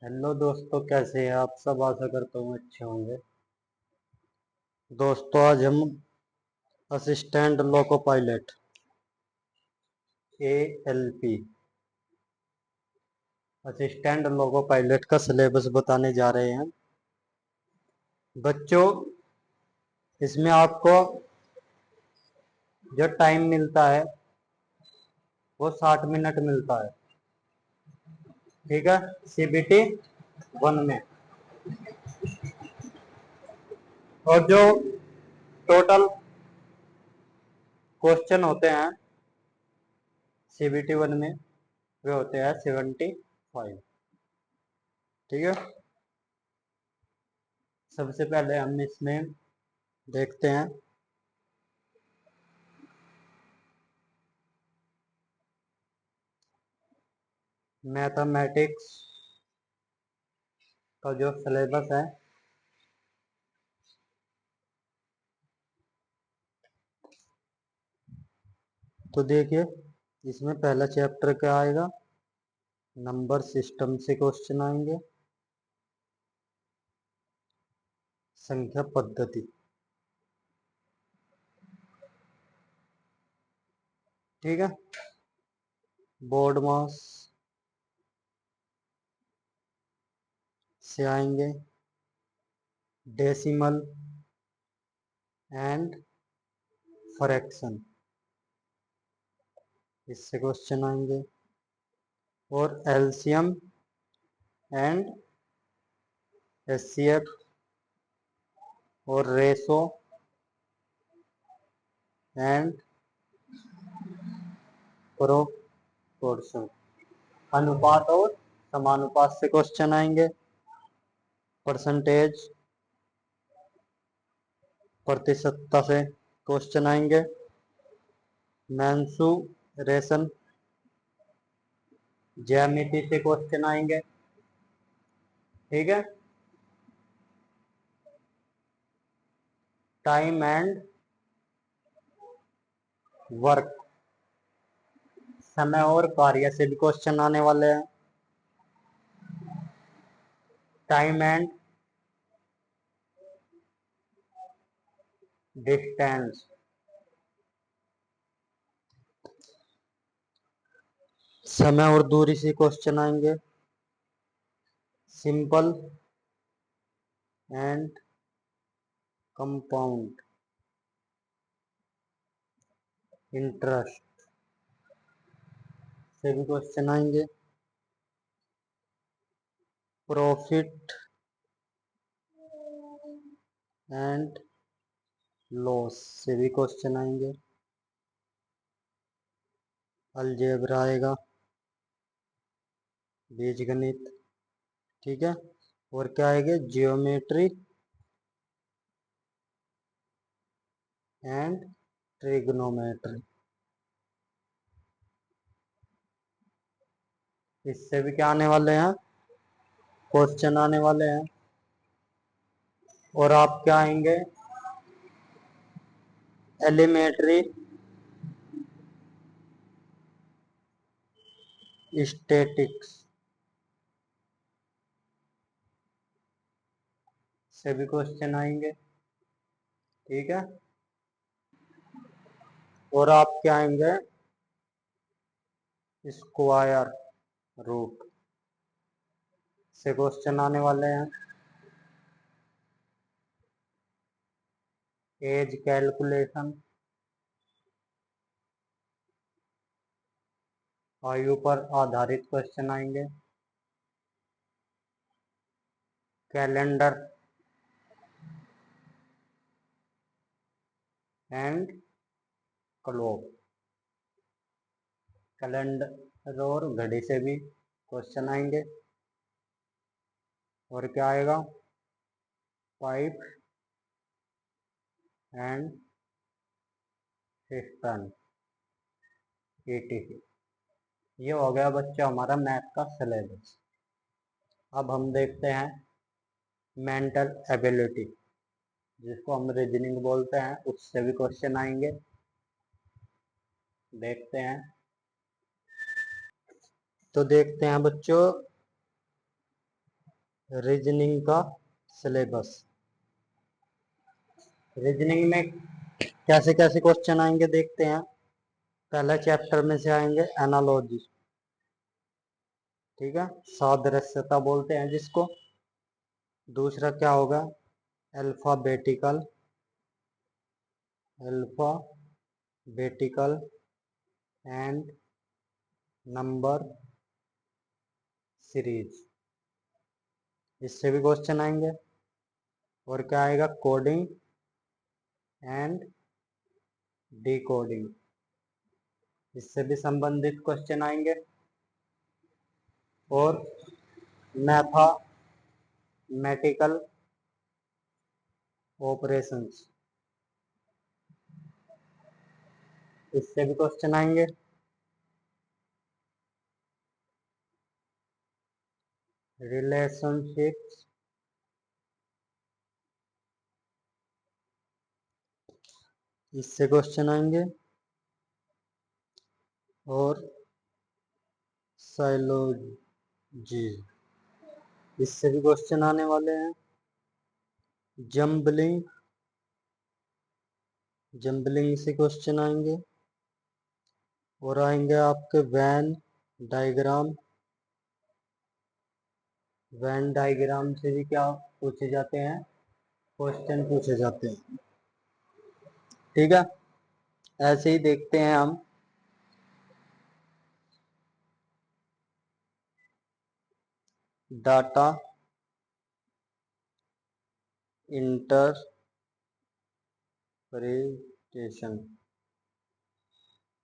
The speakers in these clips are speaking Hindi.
हेलो दोस्तों, कैसे हैं आप सब। आशा करता हूँ अच्छे होंगे। दोस्तों, आज हम assistant loco pilot ALP assistant loco pilot का सिलेबस बताने जा रहे हैं। बच्चों, इसमें आपको जो टाइम मिलता है वो 60 मिनट मिलता है। ठीक है, CBT 1 में। और जो टोटल क्वेश्चन होते हैं CBT 1 में वे होते हैं 75। ठीक है, सबसे पहले हम इसमें देखते हैं मैथमेटिक्स का जो सिलेबस है। तो देखिए, इसमें पहला चैप्टर क्या आएगा, नंबर सिस्टम से क्वेश्चन आएंगे, संख्या पद्धति। ठीक है, बोर्ड मास से आएंगे, डेसिमल एंड फ्रैक्शन, इससे क्वेश्चन आएंगे। और एलसीएम एंड HCF और रेशो एंड प्रोपोर्शन, अनुपात और समानुपात से क्वेश्चन आएंगे। परसेंटेज, प्रतिशतता से क्वेश्चन आएंगे। मेंसुरेशन, ज्यामिति से क्वेश्चन आएंगे। ठीक है, टाइम एंड वर्क, समय और कार्य से भी क्वेश्चन आने वाले हैं। टाइम एंड डिस्टेंस, समय और दूरी से क्वेश्चन आएंगे। सिंपल एंड कंपाउंड इंटरेस्ट से भी क्वेश्चन आएंगे। प्रॉफिट एंड लॉस से भी क्वेश्चन आएंगे। अलजेब्रा आएगा, बीजगणित। ठीक है, और क्या आएगा, जियोमेट्री एंड ट्रिग्नोमेट्री, इससे भी क्या आने वाले हैं, क्वेश्चन आने वाले हैं। और आप क्या आएंगे, एलिमेंट्री स्टैटिक्स से भी क्वेश्चन आएंगे। ठीक है, और आप क्या आएंगे, स्क्वायर रूट से क्वेश्चन आने वाले हैं। एज कैलकुलेशन, आयु पर आधारित क्वेश्चन आएंगे। कैलेंडर एंड क्लॉक, कैलेंडर और घड़ी से भी क्वेश्चन आएंगे। और क्या आएगा, पाइप एंड सिस्टम ETC। ये हो गया बच्चा हमारा मैथ का सिलेबस। अब हम देखते हैं मेंटल एबिलिटी, जिसको हम रीजनिंग बोलते हैं, उससे भी क्वेश्चन आएंगे। देखते हैं। तो देखते हैं बच्चों, रीजनिंग का सिलेबस। रीजनिंग में कैसे कैसे क्वेश्चन आएंगे देखते हैं। पहले चैप्टर में से आएंगे एनालॉजी, ठीक है, सादृश्यता बोलते हैं जिसको। दूसरा क्या होगा, alphabetical, alphabetical and number series, इससे भी क्वेश्चन आएंगे। और क्या आएगा, कोडिंग एंड डिकोडिंग, इससे भी संबंधित क्वेश्चन आएंगे। और मैथमेटिकल ऑपरेशंस, इससे भी क्वेश्चन आएंगे। रिलेशनशिप्स, इससे क्वेश्चन आएंगे। और साइलोजी, इससे भी क्वेश्चन आने वाले हैं। जम्बलिंग, जम्बलिंग से क्वेश्चन आएंगे। और आएंगे आपके वैन डायग्राम, वैन डायग्राम से भी क्या पूछे जाते हैं, क्वेश्चन पूछे जाते हैं, ठीक है। ऐसे ही देखते हैं हम डाटा इंटरप्रिटेशन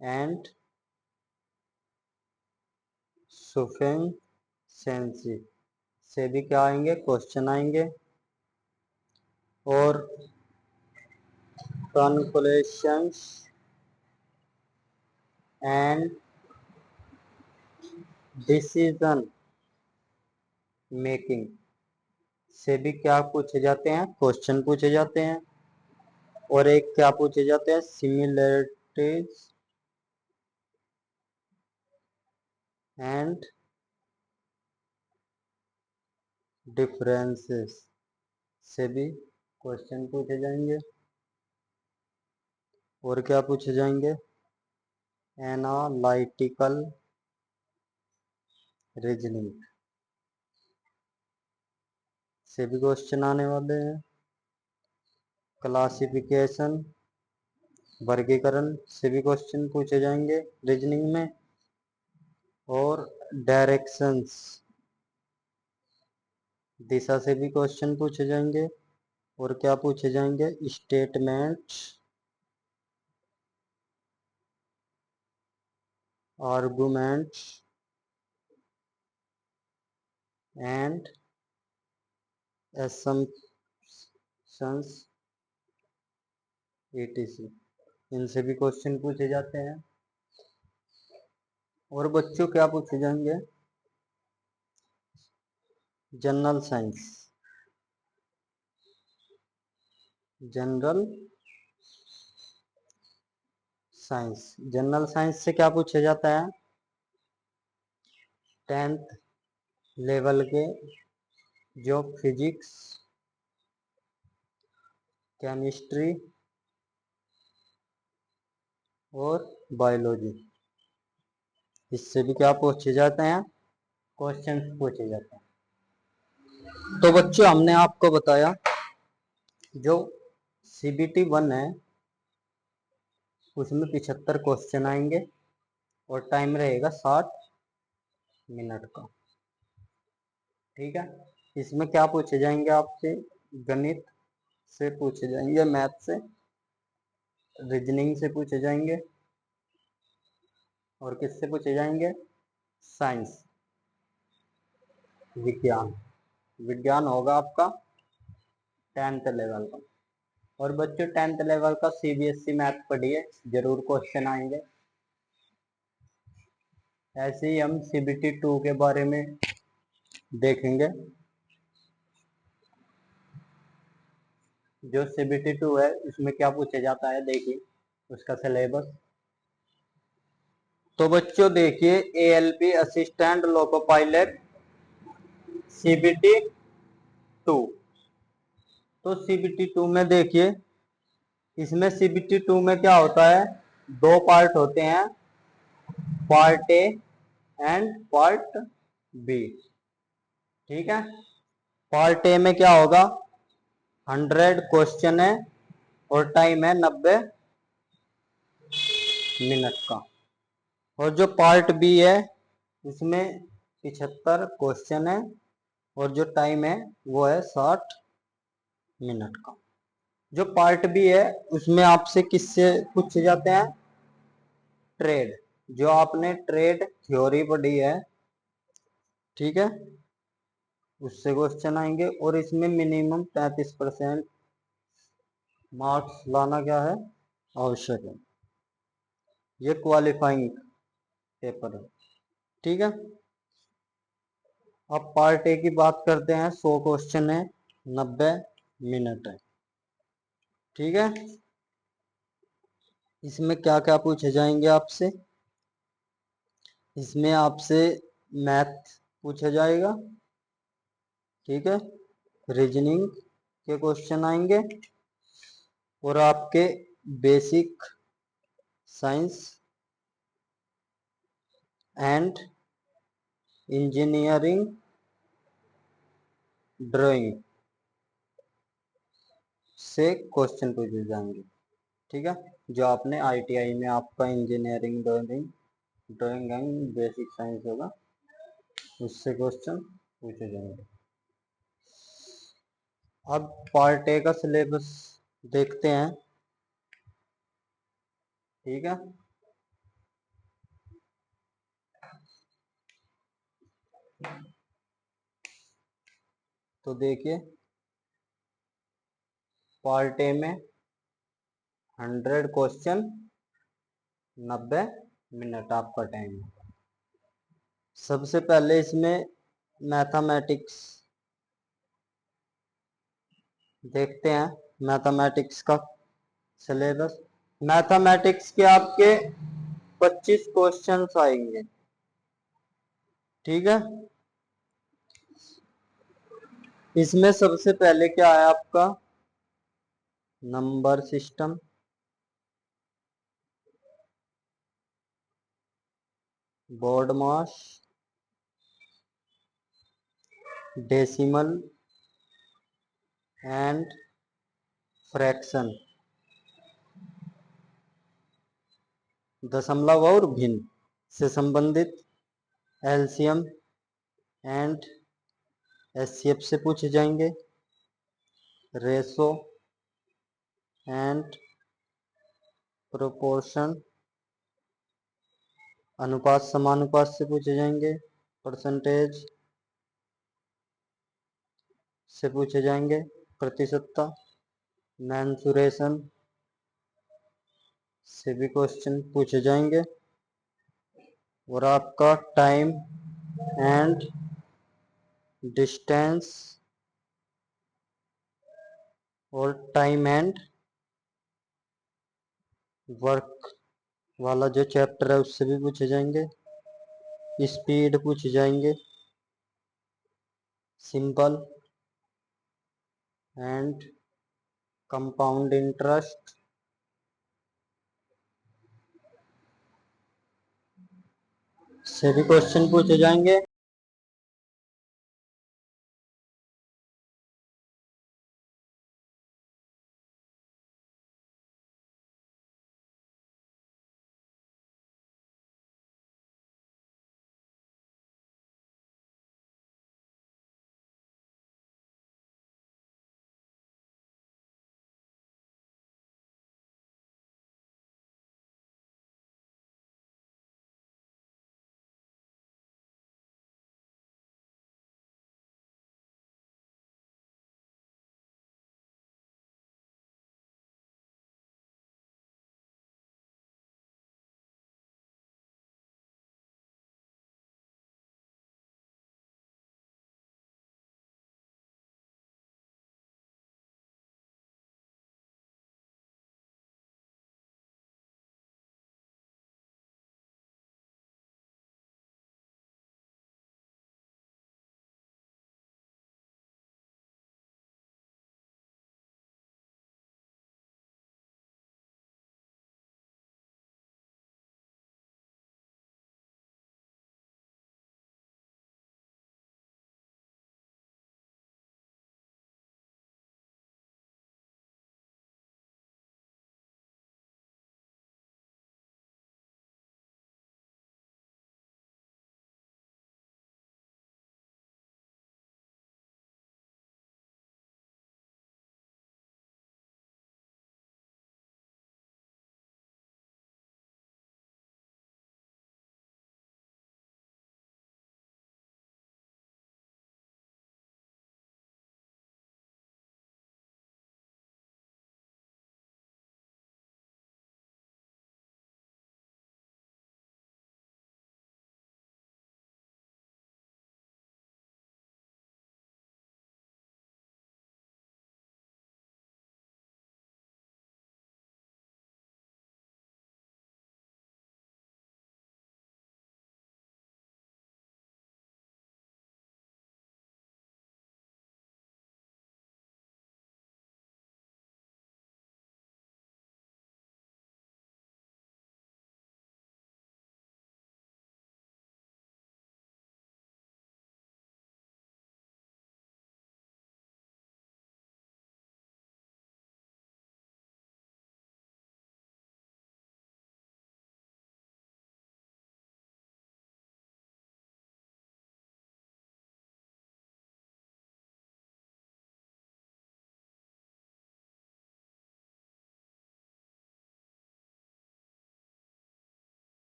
एंड सफिशिएंसी से भी क्या आएंगे, क्वेश्चन आएंगे। और कैलकुलेशंस एंड डिसीजन मेकिंग से भी क्या पूछे जाते हैं, क्वेश्चन पूछे जाते हैं। और एक क्या पूछे जाते हैं, सिमिलरिटीज एंड डिफरेंसेस से भी क्वेश्चन पूछे जाएंगे। और क्या पूछे जाएंगे, एनालिटिकल रीजनिंग से भी क्वेश्चन आने वाले हैं। क्लासिफिकेशन, वर्गीकरण से भी क्वेश्चन पूछे जाएंगे रीजनिंग में। और डायरेक्शंस, दिशा से भी क्वेश्चन पूछे जाएंगे। और क्या पूछे जाएंगे, statements, arguments and assumptions etc, इनसे भी क्वेश्चन पूछे जाते हैं। और बच्चों क्या पूछे जाएंगे, general science, general science, general science से क्या पूछा जाता है, 10th लेवल के जो फिजिक्स, केमिस्ट्री और बायोलॉजी, इससे भी क्या पूछे जाते हैं, क्वेश्चन पूछे जाते हैं। तो बच्चों हमने आपको बताया जो CBT 1 है उसमें 75 क्वेश्चन आएंगे और टाइम रहेगा 60 मिनट का, ठीक है। इसमें क्या पूछे जाएंगे आपसे, गणित से पूछे जाएंगे, मैथ से, रीजनिंग से पूछे जाएंगे। और किससे पूछे जाएंगे, साइंस, विज्ञान, विज्ञान होगा आपका 10th लेवल का। और बच्चों 10th लेवल का CBSE मैथ पढ़िए, जरूर क्वेश्चन आएंगे। ऐसे ही हम CBT 2 के बारे में देखेंगे। जो CBT 2 है उसमें क्या पूछा जाता है, देखिए उसका सिलेबस। तो बच्चों देखिए, ALP assistant loco pilot CBT two. तो सीबीटी टू में देखिए, इसमें सीबीटी टू में क्या होता है, दो पार्ट होते हैं, part A and part B. ठीक है, पार्ट ए में क्या होगा, 100 क्वेश्चन है और टाइम है 90 मिनट का। और जो पार्ट बी है उसमें 75 क्वेश्चन है और जो टाइम है वो है 60 मिनट का। जो पार्ट बी है उसमें आपसे किससे पूछे जाते हैं, ट्रेड, जो आपने ट्रेड थ्योरी पढ़ी है, ठीक है, उससे क्वेश्चन आएंगे। और इसमें मिनिमम 33% मार्क्स लाना क्या है, आवश्यक है। ये क्वालिफाइंग पेपर है। ठीक है, अब पार्ट ए की बात करते हैं। 100 क्वेश्चन है, 90 मिनट है। ठीक है, इसमें क्या क्या पूछे जाएंगे आपसे, इसमें आपसे मैथ पूछा जाएगा, ठीक है, रीजनिंग के क्वेश्चन आएंगे और आपके basic science and engineering drawing से क्वेश्चन पूछे जाएंगे। ठीक है, जो आपने आईटीआई में आपका engineering drawing and basic science होगा, उससे क्वेश्चन पूछे जाएंगे। अब पार्ट ए का सिलेबस देखते हैं। ठीक है, तो देखिए, पार्ट ए में 100 क्वेश्चन, 90 मिनट आपका टाइम है। सबसे पहले इसमें मैथमेटिक्स देखते हैं, मैथमेटिक्स का सिलेबस। मैथमेटिक्स के आपके 25 क्वेश्चंस आएंगे। ठीक है, इसमें सबसे पहले क्या है आपका, number system, board mass, decimal and fraction, दशमलव और भिन्न से संबंधित एलसीएम एंड एचसीएफ से पूछे जाएंगे, रेशो एंड प्रोपोर्शन, अनुपात समानुपात से पूछे जाएंगे, परसेंटेज से पूछे जाएंगे, प्रतिशतता, मेंसुरेशन से भी क्वेश्चन पूछे जाएंगे। और आपका टाइम एंड डिस्टेंस और टाइम एंड वर्क वाला जो चैप्टर है उससे भी पूछे जाएंगे, स्पीड पूछे जाएंगे, सिंपल एंड कंपाउंड इंटरेस्ट से भी क्वेश्चन पूछे जाएंगे।